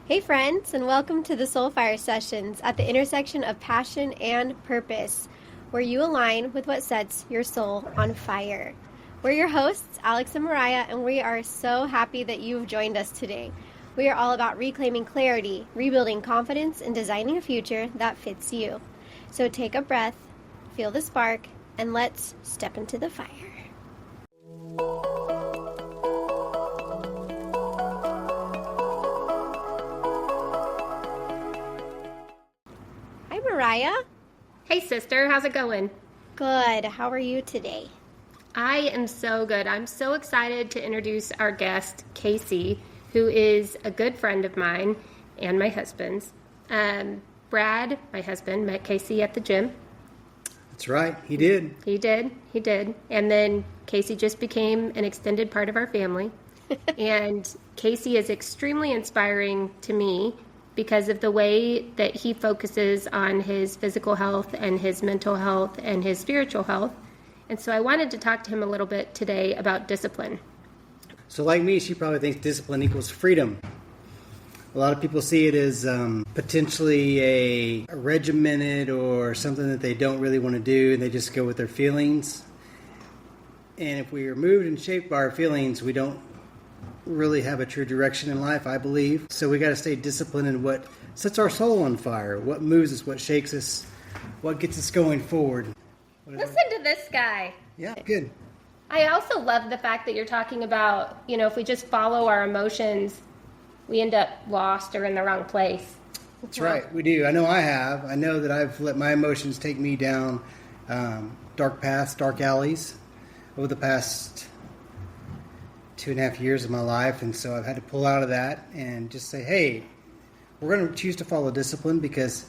Hey friends, and welcome to the Soulfire sessions at the intersection of passion and purpose, where you align with what sets your soul on fire. We're your hosts, Alex and Mariah, and we are so happy that you've joined us today. We are all about reclaiming clarity, rebuilding confidence, and designing a future that fits you. So take a breath, feel the spark, and let's step into the fire. Hi, Mariah. Hey sister, how's it going? Good. How are you today? I am so good. I'm so excited to introduce our guest, Casey, who is a good friend of mine and my husband's. Brad, my husband, met Casey at the gym. That's right. He did. He did. And then Casey just became an extended part of our family. And Casey is extremely inspiring to me because of the way that he focuses on his physical health and his mental health and his spiritual health. And so I wanted to talk to him a little bit today about discipline. So like me, she probably thinks discipline equals freedom. A lot of people see it as potentially a regimented or something that they don't really want to do, and they just go with their feelings. And if we are moved and shaped by our feelings, we don't really have a true direction in life, I believe. So we got to stay disciplined in what sets our soul on fire, what moves us, what shakes us, what gets us going forward. Listen to this guy. Yeah, good. I also love the fact that you're talking about, if we just follow our emotions, we end up lost or in the wrong place. That's right, we do. I know I have. I know that I've let my emotions take me down dark paths, dark alleys over the past 2.5 years of my life, and so I've had to pull out of that and just say, hey, we're going to choose to follow discipline because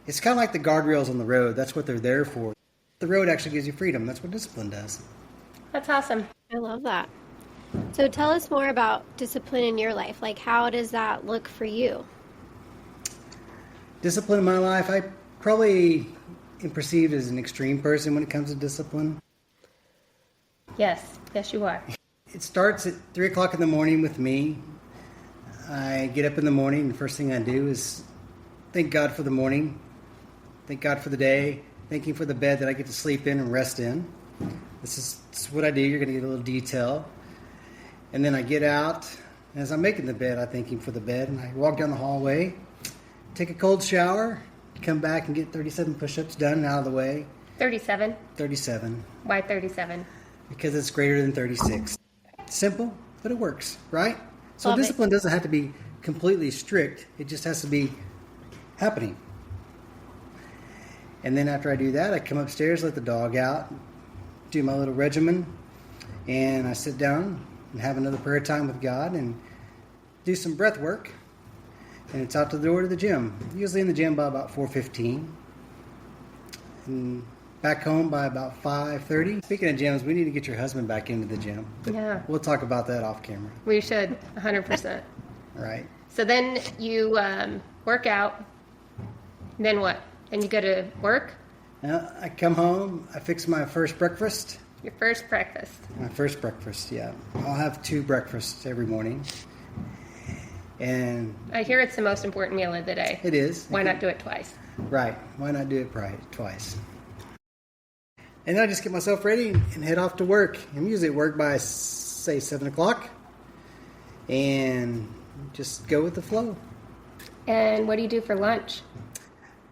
it's kind of like the guardrails on the road. That's what they're there for. The road actually gives you freedom. That's what discipline does. That's awesome. I love that. So tell us more about discipline in your life. Like, how does that look for you? Discipline in my life, I probably am perceived as an extreme person when it comes to discipline. Yes, you are. It starts at 3 o'clock in the morning with me. I get up in the morning, and the first thing I do is thank God for the morning, thank God for the day, thank Him for the bed that I get to sleep in and rest in. This is what I do. You're going to get a little detail. And then I get out. As I'm making the bed, I thank Him for the bed, and I walk down the hallway, take a cold shower, come back and get 37 push-ups done and out of the way. 37? 37. Why 37? Because it's greater than 36. Simple, but it works, right? So Love discipline it. doesn't have to be completely strict. It just has to be happening. And then after I do that, I come upstairs, let the dog out, do my little regimen, and I sit down and have another prayer time with God and do some breath work. And it's out the door to the gym. Usually in the gym by about 4:15. And back home by about 5:30. Speaking of gyms, we need to get your husband back into the gym. Yeah. We'll talk about that off camera. We should, 100%. Right. So then you work out. Then what? Then you go to work? Now, I come home, I fix my first breakfast. Your first breakfast. My first breakfast, yeah. I'll have 2 breakfasts every morning. And I hear it's the most important meal of the day. it is. Why not do it twice? Right. Why not do it twice? And then I just get myself ready and head off to work. I'm usually at work by, say, 7 o'clock. And just go with the flow. And what do you do for lunch?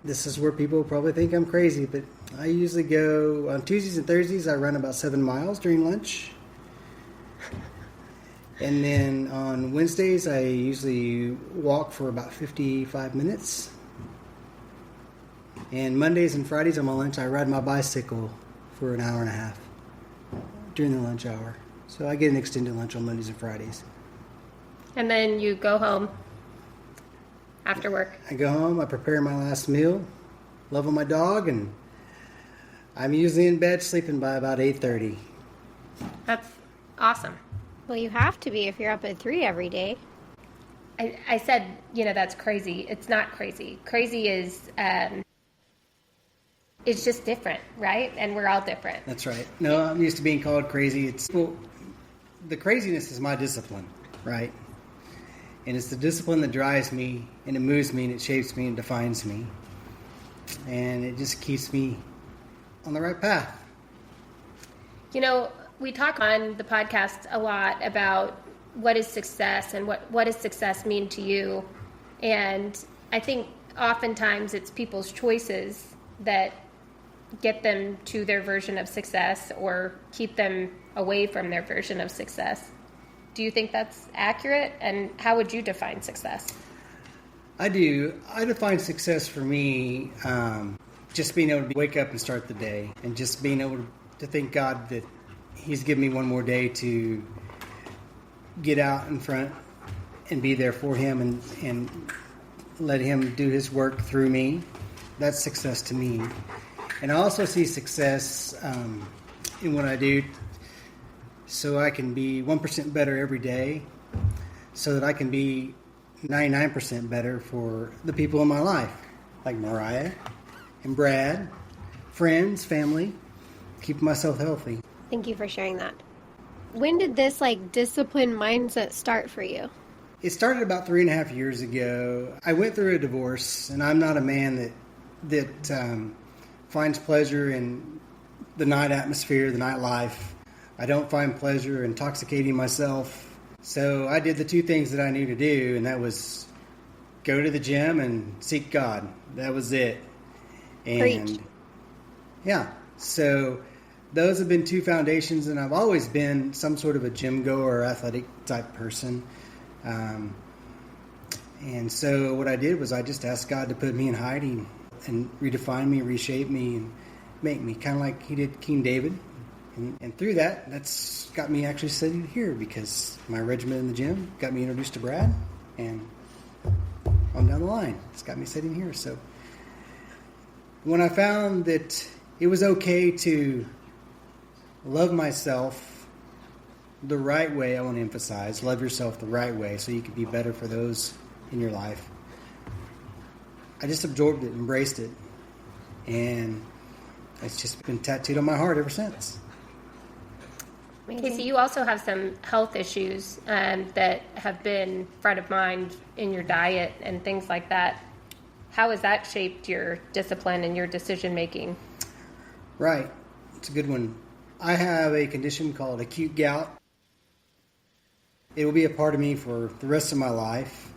This is where people probably think I'm crazy, but I usually go on Tuesdays and Thursdays. I run about 7 miles during lunch. And then on Wednesdays, I usually walk for about 55 minutes. And Mondays and Fridays on my lunch, I ride my bicycle for an hour and a half during the lunch hour. So I get an extended lunch on Mondays and Fridays. And then you go home after work. I go home, I prepare my last meal, love on my dog, and I'm usually in bed sleeping by about 8:30. That's awesome. Well, you have to be if you're up at 3 every day. I said, that's crazy. It's not crazy. Crazy is, it's just different, right? And we're all different. That's right. No, I'm used to being called crazy. The craziness is my discipline, right? And it's the discipline that drives me, and it moves me, and it shapes me, and defines me. And it just keeps me on the right path. You know, we talk on the podcast a lot about what is success and what does success mean to you. And I think oftentimes it's people's choices that get them to their version of success or keep them away from their version of success. Do you think that's accurate? And how would you define success? I do. I define success for me just being able to wake up and start the day, and just being able to thank God that He's given me one more day to get out in front and be there for Him and let Him do His work through me. That's success to me. And I also see success in what I do so I can be 1% better every day, so that I can be 99% better for the people in my life, like Mariah and Brad, friends, family, keep myself healthy. Thank you for sharing that. When did this discipline mindset start for you? It started about 3.5 years ago. I went through a divorce, and I'm not a man that finds pleasure in the night atmosphere, the nightlife. I don't find pleasure intoxicating myself. So I did the two things that I knew to do, and that was go to the gym and seek God. That was it. And Preach. Yeah. So those have been two foundations, and I've always been some sort of a gym goer or athletic type person. And so what I did was I just asked God to put me in hiding and redefine me, reshape me, and make me kind of like He did King David. And through that's got me actually sitting here, because my regimen in the gym got me introduced to Brad, and on down the line, it's got me sitting here. So when I found that it was okay to love myself the right way, I want to emphasize, love yourself the right way so you can be better for those in your life. I just absorbed it, embraced it, and it's just been tattooed on my heart ever since. Casey, you also have some health issues that have been front of mind in your diet and things like that. How has that shaped your discipline and your decision making? Right. It's a good one. I have a condition called acute gout. It will be a part of me for the rest of my life.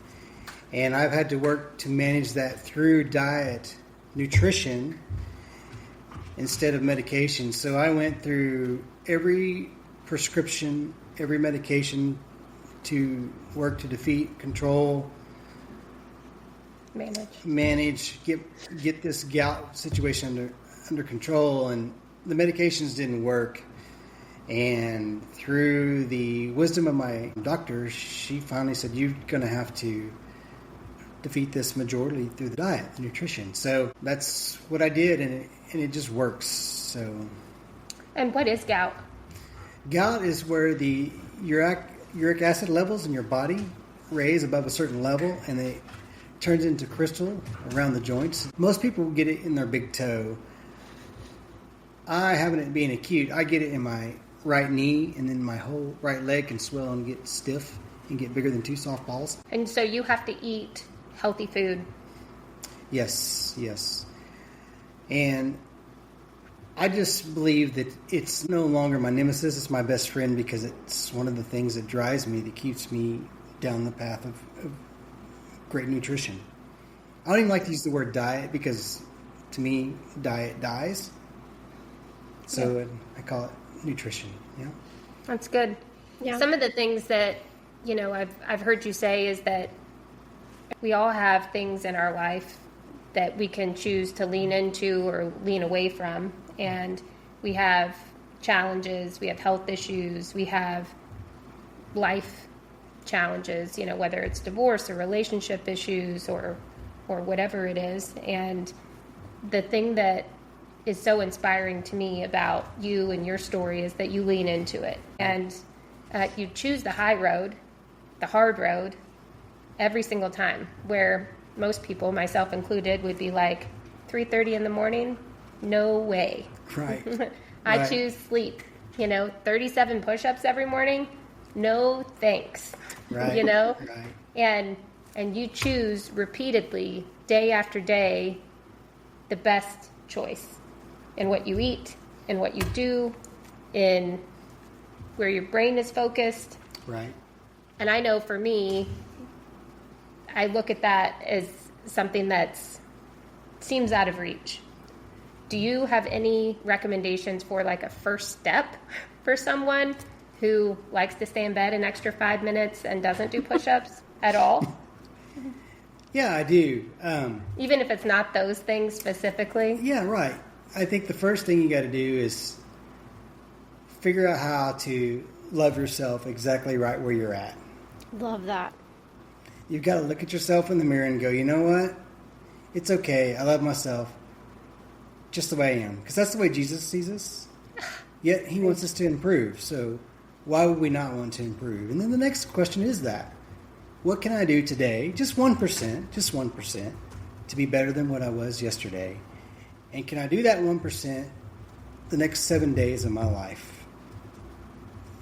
And I've had to work to manage that through diet, nutrition, instead of medication. So I went through every prescription, every medication to work to defeat, control, manage, get this gout situation under control. And the medications didn't work. And through the wisdom of my doctor, she finally said, you're going to have to defeat this majority through the diet, the nutrition. So that's what I did, and it just works. So. And what is gout? Gout is where the uric acid levels in your body raise above a certain level, and it turns into crystal around the joints. Most people get it in their big toe. I haven't it being acute. I get it in my right knee, and then my whole right leg can swell and get stiff and get bigger than two softballs. And so you have to eat healthy food. Yes. And I just believe that it's no longer my nemesis, it's my best friend, because it's one of the things that drives me, that keeps me down the path of great nutrition. I don't even like to use the word diet, because to me, diet dies. So yeah. I call it nutrition. Yeah, that's good. Yeah. Some of the things that I've heard you say is that we all have things in our life that we can choose to lean into or lean away from. And we have challenges, we have health issues, we have life challenges, whether it's divorce or relationship issues or whatever it is. And the thing that is so inspiring to me about you and your story is that you lean into it. And you choose the high road, the hard road, every single time, where most people, myself included, would be like, 3:30 in the morning? No way. Right. I choose sleep. 37 push-ups every morning? No thanks. Right. Right. And you choose repeatedly, day after day, the best choice in what you eat, in what you do, in where your brain is focused. Right. And I know for me, I look at that as something that seems out of reach. Do you have any recommendations for like a first step for someone who likes to stay in bed an extra 5 minutes and doesn't do push-ups at all? Yeah, I do. Even if it's not those things specifically? Yeah, right. I think the first thing you got to do is figure out how to love yourself exactly right where you're at. Love that. You've got to look at yourself in the mirror and go, you know what? It's okay. I love myself just the way I am. Because that's the way Jesus sees us. Yet he wants us to improve. So why would we not want to improve? And then the next question is that. What can I do today, just 1%, to be better than what I was yesterday? And can I do that 1% the next 7 days of my life?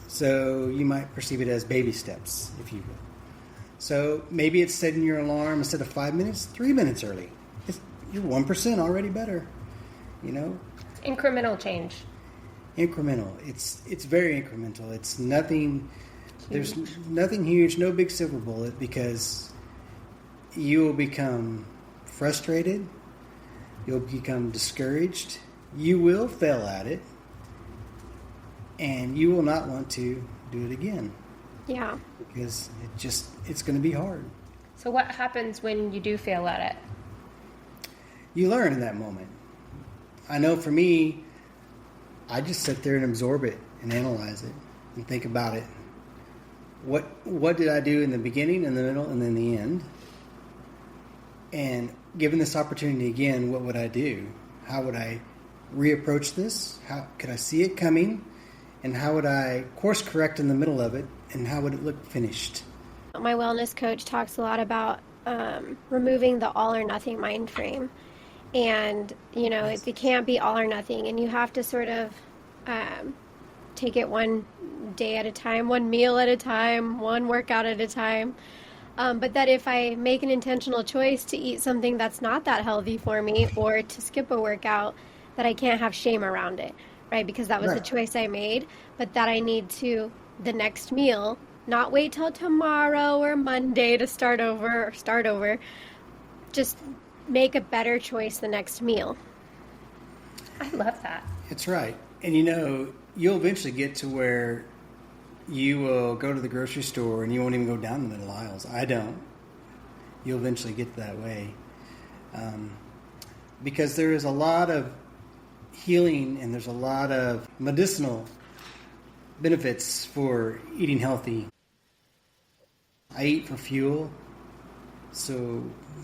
So you might perceive it as baby steps, if you will. So maybe it's setting your alarm instead of 5 minutes, 3 minutes early. You're 1% already better, you know? Incremental change. Incremental. It's very incremental. It's nothing... There's nothing huge, no big silver bullet, because you will become frustrated, you'll become discouraged, you will fail at it, and you will not want to do it again. Yeah. Because it's going to be hard. So what happens when you do fail at it? You learn in that moment. I know for me, I just sit there and absorb it and analyze it and think about it. What did I do in the beginning, in the middle, and then the end? And given this opportunity again, what would I do? How would I reapproach this? How could I see it coming? And how would I course correct in the middle of it? And how would it look finished? My wellness coach talks a lot about removing the all or nothing mind frame. And, you know, it can't be all or nothing. And you have to sort of take it one day at a time, one meal at a time, one workout at a time. But that if I make an intentional choice to eat something that's not that healthy for me or to skip a workout, that I can't have shame around it, right? Because that was the choice I made, but that I need to, the next meal, not wait till tomorrow or Monday to start over, just make a better choice the next meal. I love that. It's right. And you know, you'll eventually get to where you will go to the grocery store and you won't even go down the middle aisles. I don't. You'll eventually get that way. Because there is a lot of healing and there's a lot of medicinal benefits for eating healthy. I eat for fuel. So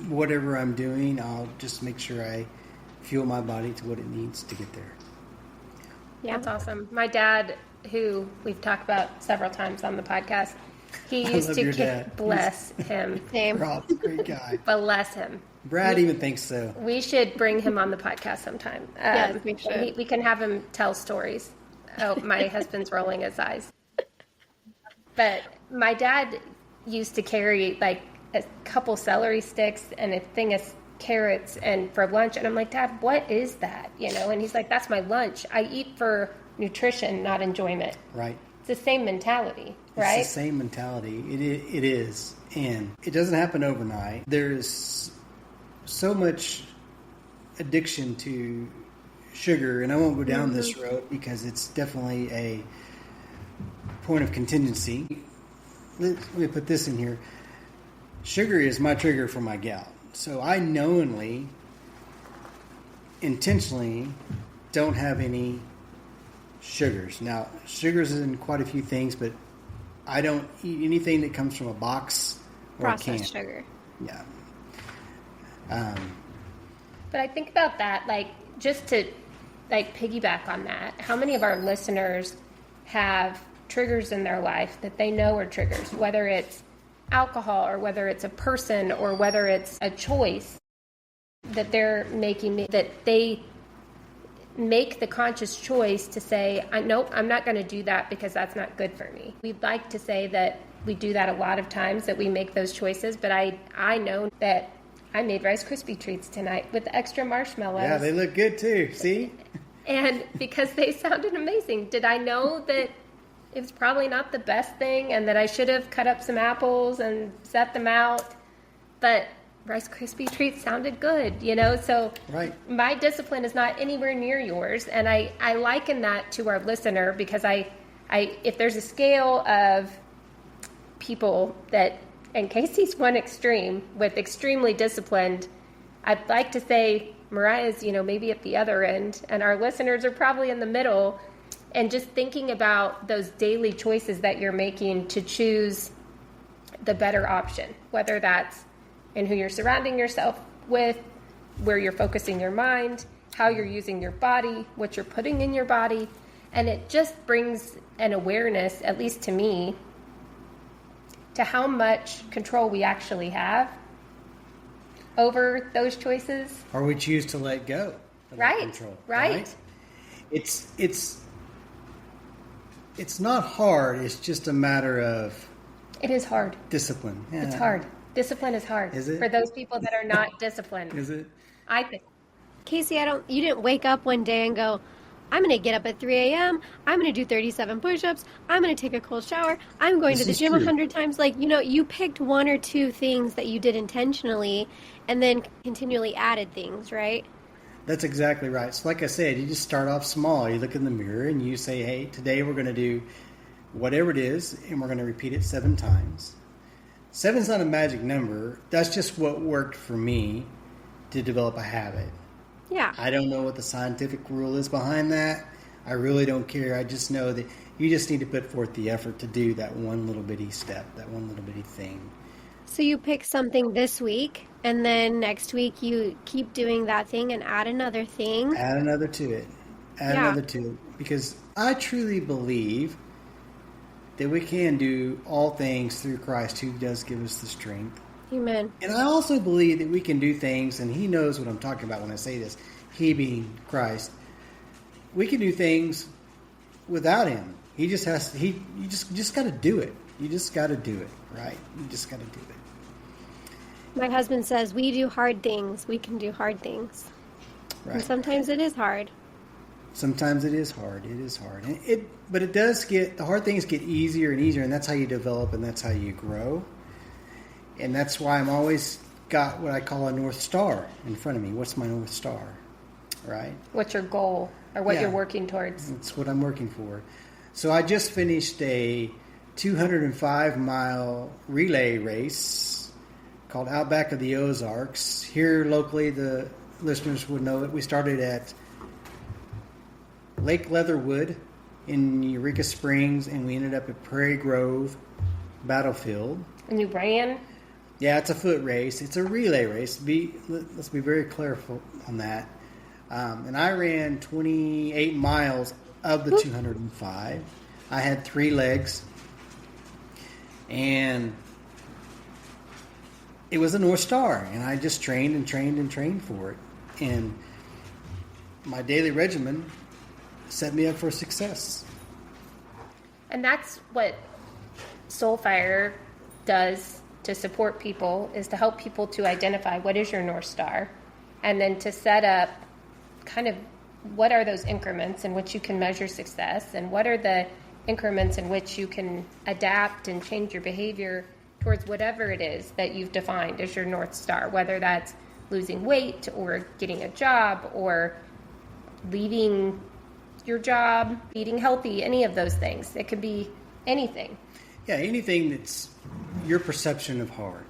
whatever I'm doing, I'll just make sure I fuel my body to what it needs to get there. Yeah, that's awesome. My dad, who we've talked about several times on the podcast, he used to bless him. Rob's a great guy. Bless him. Brad even thinks so. We should bring him on the podcast sometime. Yes, we should. We can have him tell stories. Oh, my husband's rolling his eyes. But my dad used to carry like a couple celery sticks and a thing of carrots and for lunch, and I'm like, Dad, what is that? You know, and he's like, that's my lunch. I eat for nutrition, not enjoyment. Right. It's the same mentality, right? It's the same mentality. It is, and it doesn't happen overnight. There's so much addiction to sugar, and I won't go down this road because it's definitely a point of contingency. Let me put this in here. Sugar is my trigger for my gout. So I knowingly, intentionally don't have any sugars. Now, sugars is in quite a few things, but I don't eat anything that comes from a box or a can. Processed sugar. Yeah. But I think about that, like, just to, like, piggyback on that, how many of our listeners have triggers in their life that they know are triggers, whether it's alcohol or whether it's a person or whether it's a choice that they're making, that they make the conscious choice to say, nope, I'm not going to do that because that's not good for me. We'd like to say that we do that a lot of times, that we make those choices. But I know that I made Rice Krispie treats tonight with extra marshmallows. Yeah, they look good too. See? And because they sounded amazing. Did I know that it was probably not the best thing and that I should have cut up some apples and set them out? But Rice Krispie treats sounded good, So right. My discipline is not anywhere near yours. And I liken that to our listener, because if there's a scale of people that, and Casey's one extreme with extremely disciplined, I'd like to say Mariah's, maybe at the other end, and our listeners are probably in the middle. And just thinking about those daily choices that you're making to choose the better option, whether that's in who you're surrounding yourself with, where you're focusing your mind, how you're using your body, what you're putting in your body. And it just brings an awareness, at least to me, to how much control we actually have over those choices. Or we choose to let go of that control. Right. It's not hard. It's just a matter of... It is hard. Discipline. Yeah. It's hard. Discipline is hard. Is it? For those people that are not disciplined. Is it? I think. Casey, you didn't wake up one day and go, I'm going to get up at 3 a.m. I'm going to do 37 push-ups. I'm going to take a cold shower. I'm going to the gym 100 times. You picked one or two things that you did intentionally and then continually added things, right? That's exactly right. So like I said, you just start off small. You look in the mirror and you say, hey, today we're going to do whatever it is, and we're going to repeat it 7 times. 7's not a magic number. That's just what worked for me to develop a habit. Yeah. I don't know what the scientific rule is behind that. I really don't care. I just know that you just need to put forth the effort to do that one little bitty step, that one little bitty thing. So you pick something this week, and then next week you keep doing that thing and add another thing. Add another to it. Another to it. Because I truly believe that we can do all things through Christ who does give us the strength. Amen. And I also believe that we can do things, and he knows what I'm talking about when I say this, he being Christ. We can do things without him. He just has to, you just got to do it. You just got to do it, right? You just got to do it. My husband says, we do hard things. We can do hard things. Right. And sometimes it is hard. Sometimes it is hard. It is hard. But it does the hard things get easier and easier, and that's how you develop and that's how you grow. And that's why I'm always got what I call a North Star in front of me. What's my North Star, right? What's your goal or what you're working towards? That's what I'm working for. So I just finished a 205-mile relay race called Outback of the Ozarks. Here locally, the listeners would know it. We started at Lake Leatherwood in Eureka Springs, and we ended up at Prairie Grove Battlefield. And you ran? Yeah, it's a foot race. It's a relay race. Let's be very careful on that. And I ran 28 miles of the 205. I had 3 legs. And it was a North Star. And I just trained and trained and trained for it. And my daily regimen set me up for success. And that's what Soulfire does to support people, is to help people to identify what is your North Star, and then to set up kind of what are those increments in which you can measure success, and what are the increments in which you can adapt and change your behavior towards whatever it is that you've defined as your North Star, whether that's losing weight or getting a job or leaving your job, eating healthy, any of those things. It could be anything. Yeah, anything that's your perception of hard.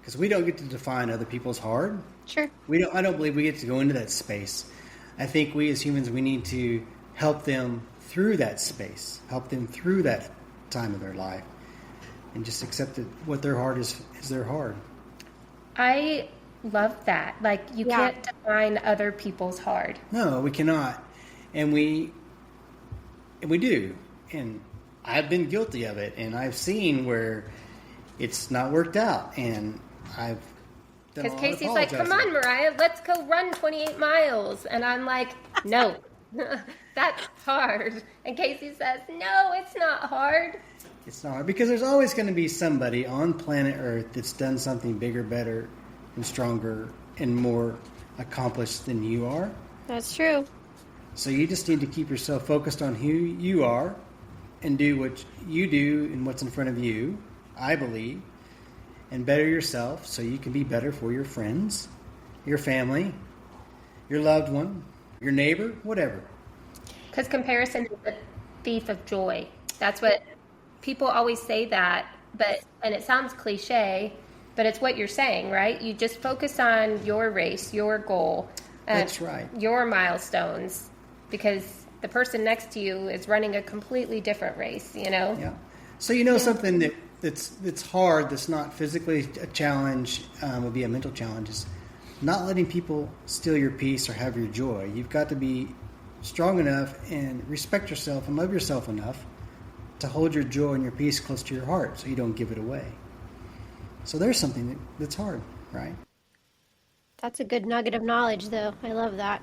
Because we don't get to define other people's hard. Sure. I don't believe we get to go into that space. I think we as humans, we need to help them through that space, help them through that time of their life, and just accept that what their heart is their hard. I love that. Like, you can't define other people's hard. No, we cannot. And we do. And I've been guilty of it, and I've seen where it's not worked out, and I've done because Casey's like, come on, Mariah, let's go run 28 miles. And I'm like, no, that's hard. And Casey says, no, it's not hard. It's not hard because there's always going to be somebody on planet Earth that's done something bigger, better, and stronger and more accomplished than you are. That's true. So you just need to keep yourself focused on who you are and do what you do and what's in front of you, I believe, and better yourself so you can be better for your friends, your family, your loved one, your neighbor, whatever. Because comparison is the thief of joy. That's what people always say that, and it sounds cliche, but it's what you're saying, right? You just focus on your race, your goal. That's right. Your milestones, because the person next to you is running a completely different race, Yeah. So something that's hard, that's not physically a challenge, would be a mental challenge, is not letting people steal your peace or have your joy. You've got to be strong enough and respect yourself and love yourself enough to hold your joy and your peace close to your heart so you don't give it away. So there's something that's hard, right? That's a good nugget of knowledge, though. I love that.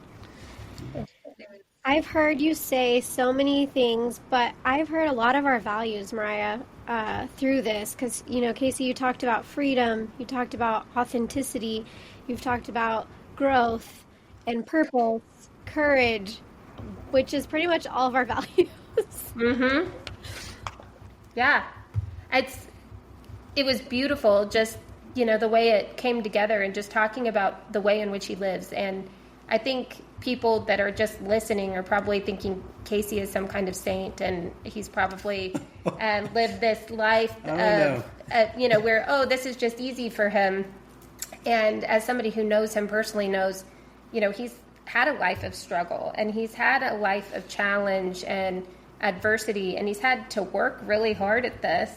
I've heard you say so many things, but I've heard a lot of our values, Mariah, through this. Because, Casey, you talked about freedom, you talked about authenticity, you've talked about growth and purpose, courage, which is pretty much all of our values. Mm-hmm. Yeah. It was beautiful, just, the way it came together and just talking about the way in which he lives. And I think people that are just listening are probably thinking Casey is some kind of saint and he's probably lived this life where, this is just easy for him. And as somebody who knows him personally knows, he's had a life of struggle and he's had a life of challenge and adversity, and he's had to work really hard at this,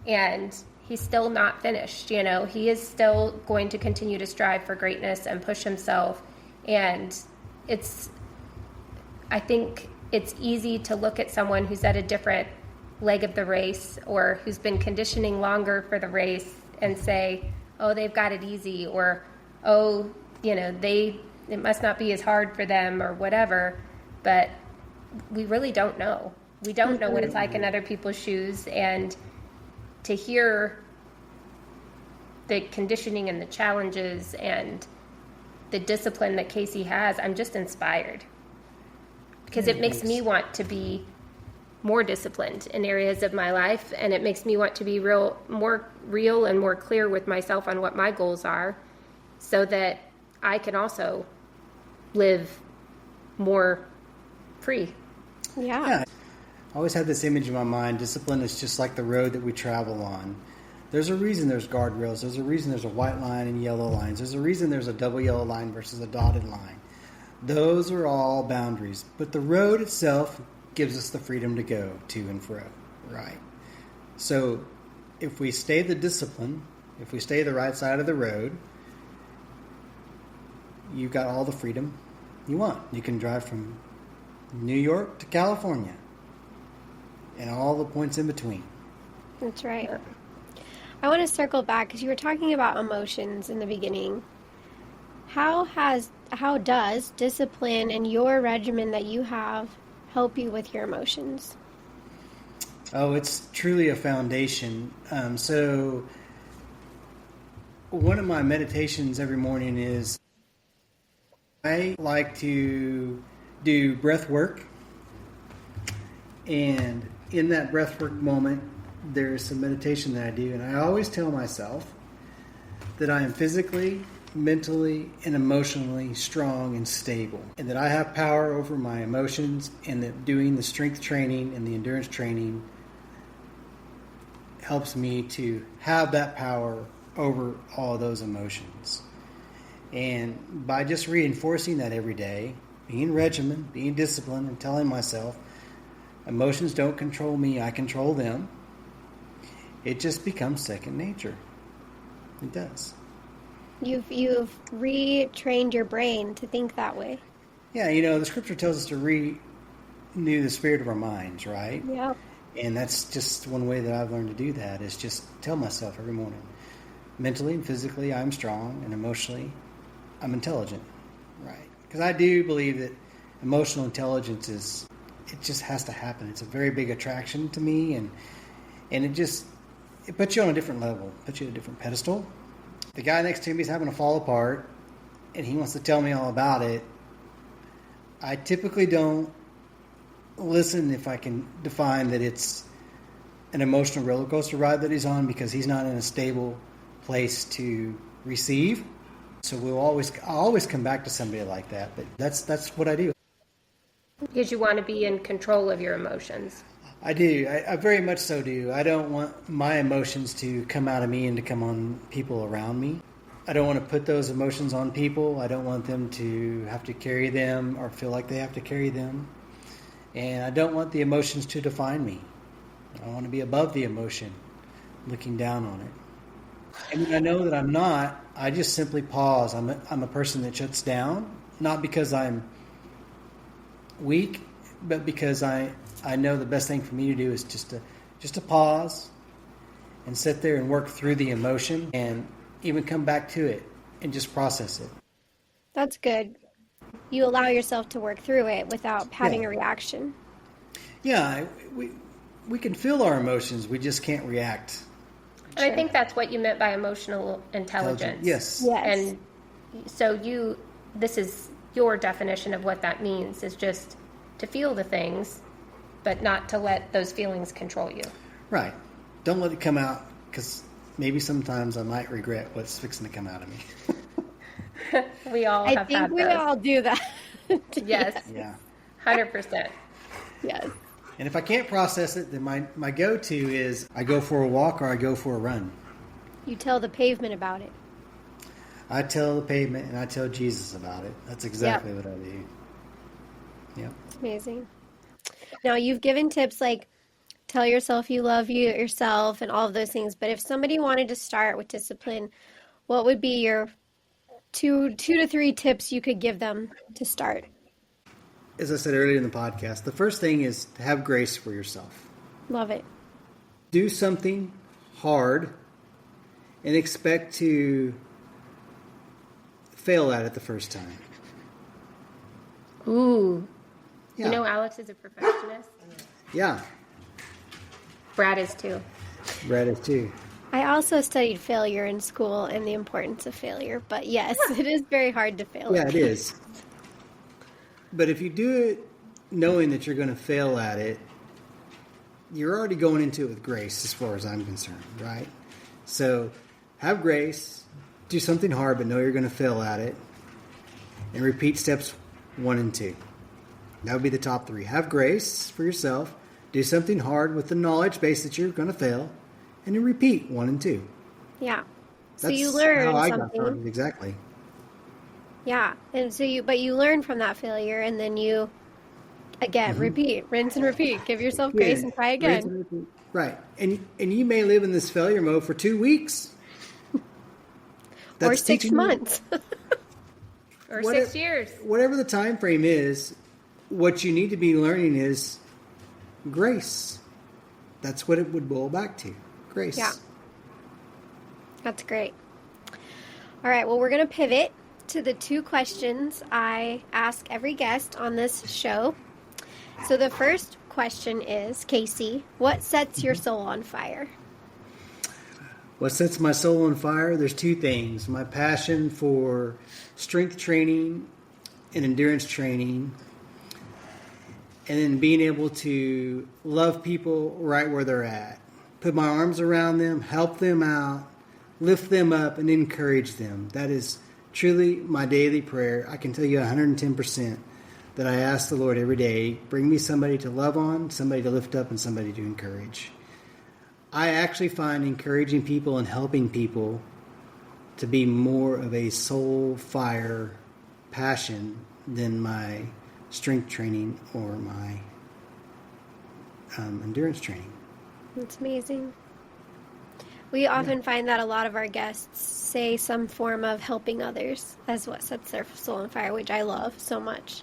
and he's still not finished. He is still going to continue to strive for greatness and push himself. And I think it's easy to look at someone who's at a different leg of the race or who's been conditioning longer for the race and say, oh, they've got it easy, or, oh, it must not be as hard for them or whatever. But we really don't know. We don't know what it's like in other people's shoes. And to hear the conditioning and the challenges and the discipline that Casey has, I'm just inspired. Because it makes me want to be more disciplined in areas of my life, and it makes me want to be more real and more clear with myself on what my goals are, so that I can also live more free. Yeah. I always had this image in my mind. Discipline is just like the road that we travel on. There's a reason there's guardrails. There's a reason there's a white line and yellow lines. There's a reason there's a double yellow line versus a dotted line. Those are all boundaries. But the road itself gives us the freedom to go to and fro, right? So if we stay the discipline, if we stay the right side of the road, you've got all the freedom you want. You can drive from New York to California and all the points in between. That's right. I want to circle back because you were talking about emotions in the beginning. How does discipline and your regimen that you have help you with your emotions? Oh, it's truly a foundation. So one of my meditations every morning is I like to do breath work. And in that breath work moment, there's some meditation that I do. And I always tell myself that I am physically, mentally, and emotionally strong and stable. And that I have power over my emotions, and that doing the strength training and the endurance training helps me to have that power over all those emotions. And by just reinforcing that every day, being regimen, being disciplined, and telling myself, emotions don't control me, I control them, it just becomes second nature. It does. You've retrained your brain to think that way. Yeah, the scripture tells us to renew the spirit of our minds, right? Yeah. And that's just one way that I've learned to do that, is just tell myself every morning, mentally and physically I'm strong, and emotionally I'm intelligent, right? Because I do believe that emotional intelligence it just has to happen. It's a very big attraction to me, and And it puts you on a different level, puts you at a different pedestal. The guy next to me is having to fall apart, and he wants to tell me all about it. I typically don't listen if I can define that it's an emotional roller coaster ride that he's on, because he's not in a stable place to receive. So I'll always come back to somebody like that. But that's what I do. Because you want to be in control of your emotions. I do. I very much so do. I don't want my emotions to come out of me and to come on people around me. I don't want to put those emotions on people. I don't want them to have to carry them or feel like they have to carry them. And I don't want the emotions to define me. I want to be above the emotion, looking down on it. And when I know that I'm not, I just simply pause. I'm a person that shuts down, not because I'm weak, but because I know the best thing for me to do is just to pause and sit there and work through the emotion and even come back to it and just process it. That's good. You allow yourself to work through it without having a reaction. Yeah, we can feel our emotions. We just can't react. And I think that's what you meant by emotional intelligence. Yes. And so this is your definition of what that means, is just to feel the things, but not to let those feelings control you. Right. Don't let it come out, because maybe sometimes I might regret what's fixing to come out of me. We all have had those. I think we all do that. Yes. Yeah. 100%. Yes. And if I can't process it, then my go-to is I go for a walk or I go for a run. You tell the pavement about it. I tell the pavement and I tell Jesus about it. That's exactly what I do. Yeah. It's amazing. Now, you've given tips like tell yourself you love yourself and all of those things. But if somebody wanted to start with discipline, what would be your two to three tips you could give them to start? As I said earlier in the podcast, the first thing is to have grace for yourself. Love it. Do something hard and expect to fail at it the first time. Ooh. Yeah. You know, Alex is a perfectionist. Yeah. Brad is too. Brad is too. I also studied failure in school and the importance of failure. But yes, it is very hard to fail. Yeah, it is. But if you do it knowing that you're going to fail at it, you're already going into it with grace as far as I'm concerned, right? So have grace, do something hard, but know you're going to fail at it, and repeat steps 1 and 2. That would be the top 3. Have grace for yourself, do something hard with the knowledge base that you're going to fail, and then repeat 1 and 2. Yeah. So That's you learn how I something. got started, exactly. Yeah. And so you learn from that failure, and then you, again, repeat, rinse and repeat. Give yourself grace and try again. Right. And you may live in this failure mode for 2 weeks. Or 6 months. Or 6 years. Whatever the time frame is, what you need to be learning is grace. That's what it would boil back to. Grace. Yeah. That's great. All right. Well, we're going to pivot to the 2 questions I ask every guest on this show. So the first question is, Casey, what sets your soul on fire? What sets my soul on fire? There's 2 things. My passion for strength training and endurance training, and then being able to love people right where they're at. Put my arms around them, help them out, lift them up, and encourage them. That is truly my daily prayer. I can tell you 110% that I ask the Lord every day, bring me somebody to love on, somebody to lift up, and somebody to encourage. I actually find encouraging people and helping people to be more of a soul fire passion than my strength training or my endurance training. That's amazing. We often find that a lot of our guests say some form of helping others as what sets their soul on fire, which I love so much.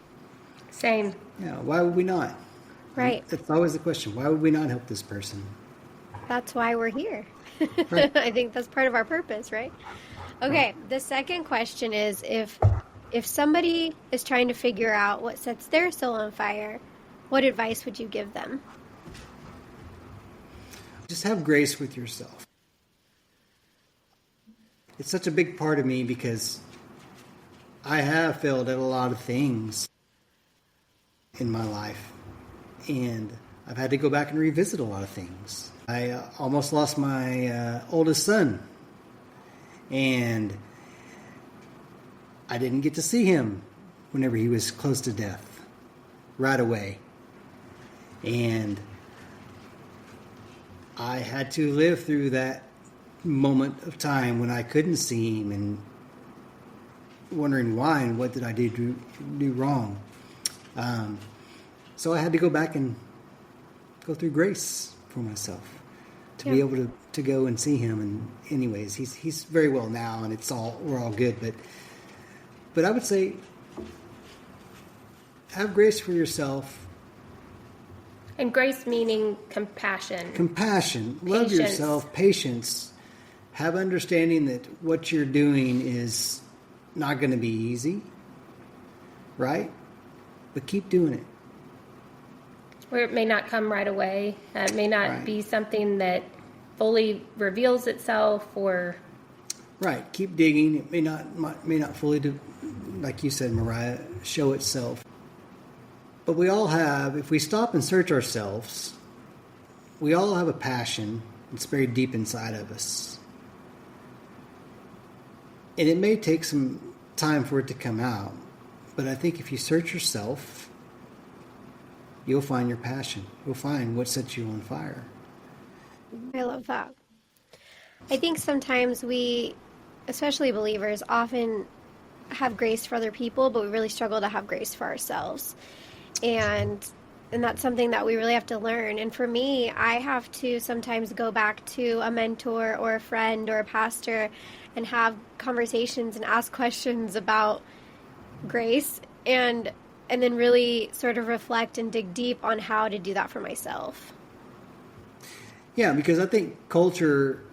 Same. Yeah, why would we not? Right. That's always the question. Why would we not help this person? That's why we're here. Right. I think that's part of our purpose, right? Okay, the second question is if somebody is trying to figure out what sets their soul on fire, what advice would you give them? Just have grace with yourself. It's such a big part of me because I have failed at a lot of things in my life. And I've had to go back and revisit a lot of things. I almost lost my oldest son. And I didn't get to see him whenever he was close to death right away. And I had to live through that moment of time when I couldn't see him and wondering why and what did I do wrong. So I had to go back and go through grace for myself to be able to go and see him. And anyways, he's very well now, and we're all good. But I would say have grace for yourself. And grace meaning compassion. Compassion. Love yourself. Patience. Have understanding that what you're doing is not going to be easy, right? But keep doing it. Where it may not come right away. It may not be something that fully reveals itself or... Right. Keep digging. It may not fully, like you said, Mariah, show itself. But we all have, if we stop and search ourselves, we all have a passion that's very deep inside of us. And it may take some time for it to come out. But I think if you search yourself, you'll find your passion. You'll find what sets you on fire. I love that. I think sometimes we, especially believers, often have grace for other people, but we really struggle to have grace for ourselves. And that's something that we really have to learn. And for me, I have to sometimes go back to a mentor or a friend or a pastor and have conversations and ask questions about grace and then really sort of reflect and dig deep on how to do that for myself. Yeah, because I think culture,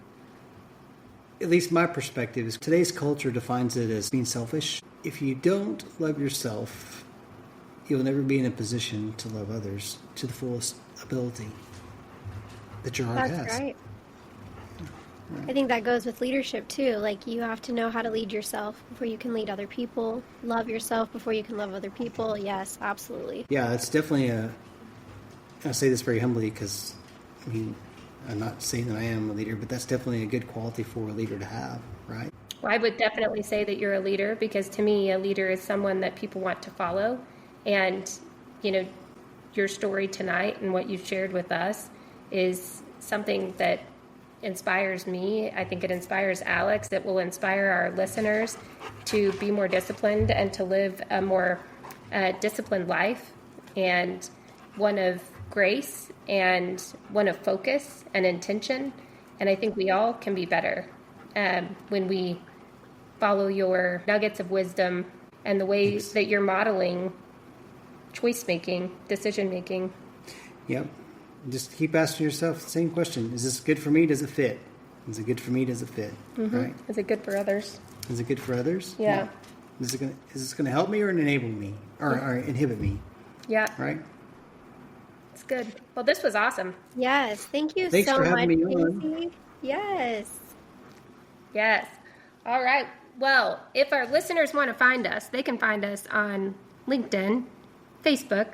at least my perspective, is today's culture defines it as being selfish. If you don't love yourself, you'll never be in a position to love others to the fullest ability that your heart has. That's right. I think that goes with leadership too. Like, you have to know how to lead yourself before you can lead other people. Love yourself before you can love other people. Yes, absolutely. Yeah, it's definitely I say this very humbly because, I mean, I'm not saying that I am a leader, but that's definitely a good quality for a leader to have, right? Well, I would definitely say that you're a leader, because to me, a leader is someone that people want to follow. And, your story tonight and what you've shared with us is something that inspires me. I think it inspires Alex. It will inspire our listeners to be more disciplined and to live a more disciplined life, and one of grace and one of focus and intention. And I think we all can be better when we follow your nuggets of wisdom and the ways that you're modeling choice making, decision making. Yep. Just keep asking yourself the same question. Is this good for me? Does it fit? Is it good for me? Does it fit? Mm-hmm. Right? Is it good for others? Is it good for others? Yeah. Is this going to help me or enable me or inhibit me? Yeah. Right? It's good. Well, this was awesome. Yes. Thank you Thanks so for much, having me on. Casey. Yes. Yes. All right. Well, if our listeners want to find us, they can find us on LinkedIn, Facebook,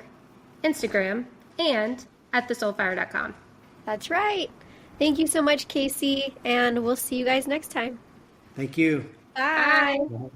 Instagram, and at thesoulfire.com. That's right. Thank you so much, Casey, and we'll see you guys next time. Thank you. Bye. Bye.